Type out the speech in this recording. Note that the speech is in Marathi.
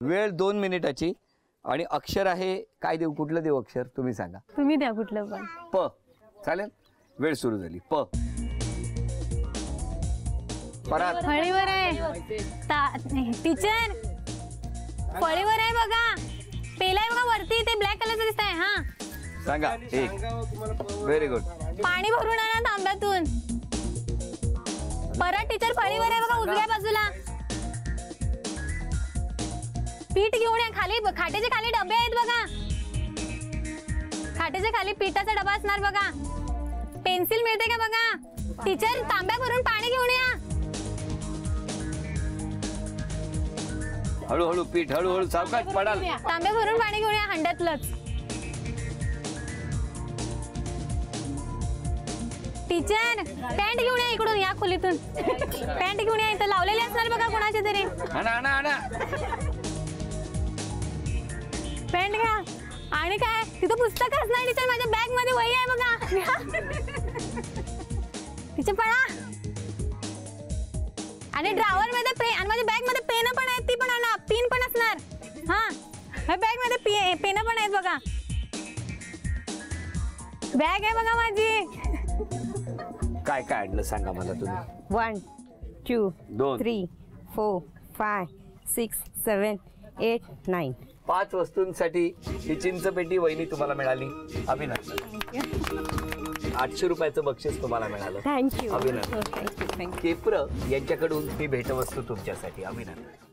वेळ 2 मिनिटाची आणि अक्षर आहे काय देऊ, कुठलं देऊ अक्षर तुम्ही सांगा. तुम्ही द्या कुठलं पण. प. चालेल. वेळ सुरू झाली. प. परत फळीवर आहे टीचर, फळीवर आहे बघा. पेला आहे बघा वरती, ते ब्लॅक कलरचं दिसत आहे. हा सांगा. एक. Very good. पाणी भरून आणा तांब्यातून. परत टीचर फळीवर आहे बघा उजव्या बाजूला. पीठ घेऊन या खाली, खाटेच्या खाली डबे आहेत बघा. खाटेच्या खाली पिठाचा डबा असणार बघा. पेन्सिल मिळते का बघा. टीचर तांब्या भरून पाणी घेऊन या. हळूहळू पीठ, हळूहळू सावकाश पडाल. तांब्या भरून पाणी घेऊन या हंड्यातलंच. टीचर पॅन्ट घेऊन या इकडून, या खोलीतून. पॅन्ट घेऊन या, इथं लावलेली असणार बघा कोणाच्या तरी. आणा आणा आणा. पॅन्ट घ्या. आणि काय तिथं पुस्तक असणार टीचर, माझ्या बॅग मध्ये वही आहे बघा. टीचर पळा. आणि ड्रावर मध्ये पेन, आणि माझ्या बॅग मध्ये पेन पण आहेत, ती पण आणा. पिन पण असणार. हा बॅग मध्ये पेन पण आहेत बघा. बॅग आहे बघा माझी. काय काय आणलं सांगा मला तुम्ही. 1 2 2 3 4 5 6 7 8 9. 5 वस्तूंसाठी ही चिंच पेटी वहिनी तुम्हाला मिळाली. अभिनंदन. 800 रुपयाचं बक्षीस तुम्हाला मिळालं. थँक्यू. अभिनंदन. थँक्यू. केप्र यांच्याकडून ही भेटवस्तू तुमच्यासाठी. अभिनंदन.